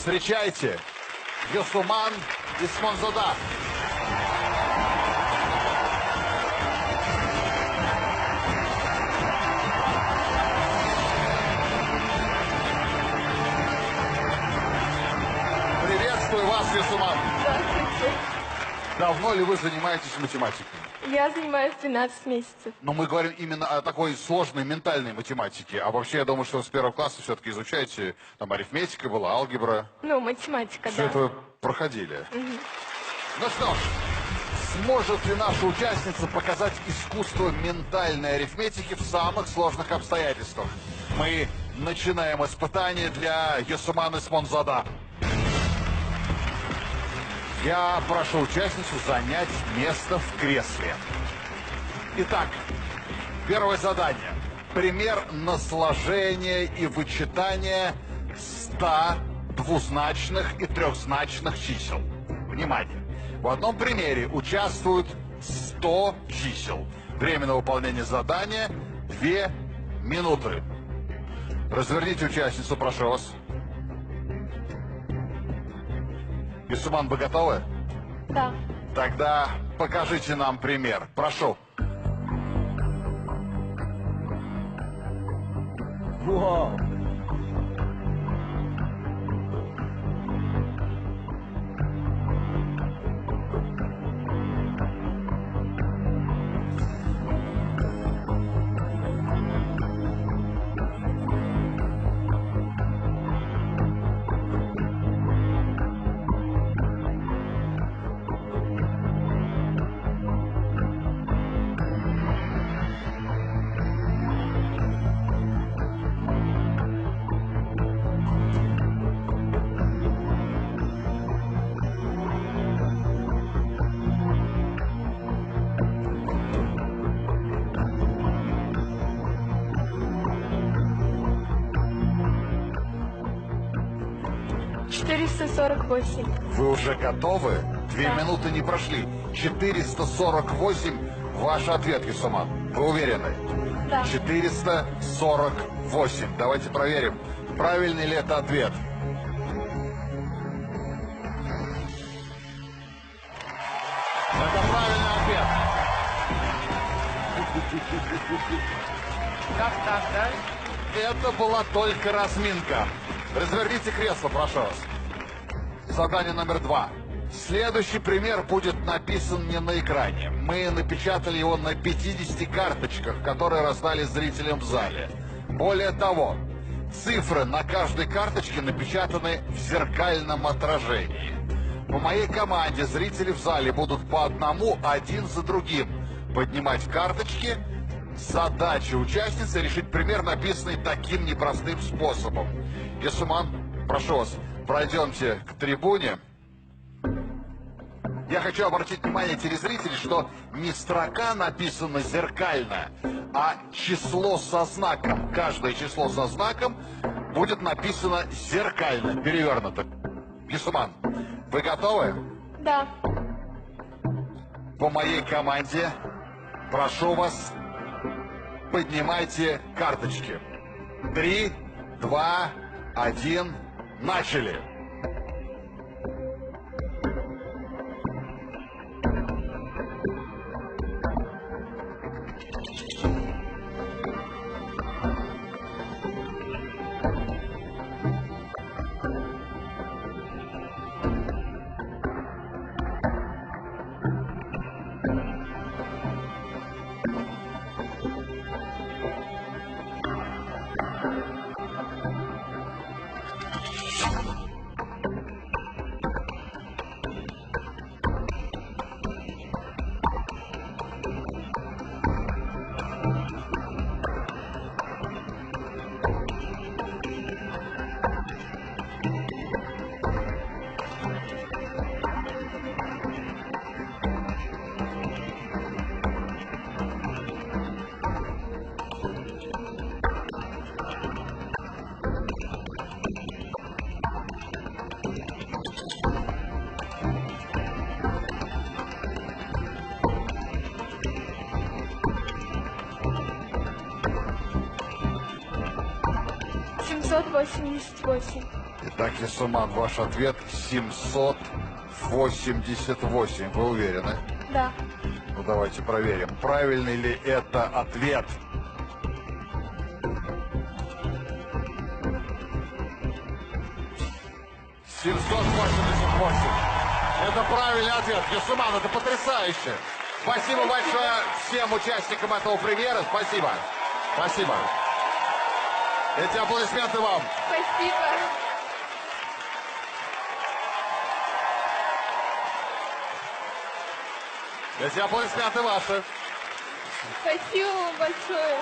Встречайте, Йосуман Исмонзода. Приветствую вас, Йосуман. Здравствуйте. Давно ли вы занимаетесь математикой? Я занимаюсь 12 месяцев. Но мы говорим именно о такой сложной ментальной математике. А вообще, я думаю, что вы с первого класса все-таки изучаете, там арифметика была, алгебра. Ну, математика, Все да. это вы проходили. Ну что ж, сможет ли наша участница показать искусство ментальной арифметики в самых сложных обстоятельствах? Мы начинаем испытание для Йосуман Исмонзода. Я прошу участницу занять место в кресле. Итак, первое задание. Пример на сложение и вычитание 100 двузначных и трехзначных чисел. Внимание! В одном примере участвуют 100 чисел. Время на выполнение задания 2 минуты. Разверните участницу, прошу вас. Йосуман, вы готовы? Да. Тогда покажите нам пример. Прошу. Вау! Вы уже готовы? 2 Да. минуты не прошли. 448 ваш ответ, Йосуман. Вы уверены? Да. 448. Давайте проверим, правильный ли это ответ. Это правильный ответ. Это была только разминка. Разверните кресло, прошу вас. Задание номер 2. Следующий пример будет написан не на экране. Мы напечатали его на 50 карточках, которые раздали зрителям в зале. Более того, цифры на каждой карточке напечатаны в зеркальном отражении. По моей команде зрители в зале будут по одному, один за другим, поднимать карточки. Задача участницы решить пример, написанный таким непростым способом. Йосуман, прошу вас, пройдемте к трибуне. Я хочу обратить внимание телезрителей, что не строка написана зеркально, а число со знаком. Каждое число со знаком будет написано зеркально, перевернуто. Йосуман, вы готовы? Да. По моей команде прошу вас, поднимайте карточки. 3, 2, 1, начали. Итак, Ясуман, ваш ответ 788. Вы уверены? Да. Ну, давайте проверим, правильный ли это ответ. «788». Это правильный ответ. Ясуман, это потрясающе. Спасибо большое всем участникам этого премьера. Спасибо. Спасибо. Эти аплодисменты вам. Спасибо. Эти аплодисменты ваши. Спасибо вам большое.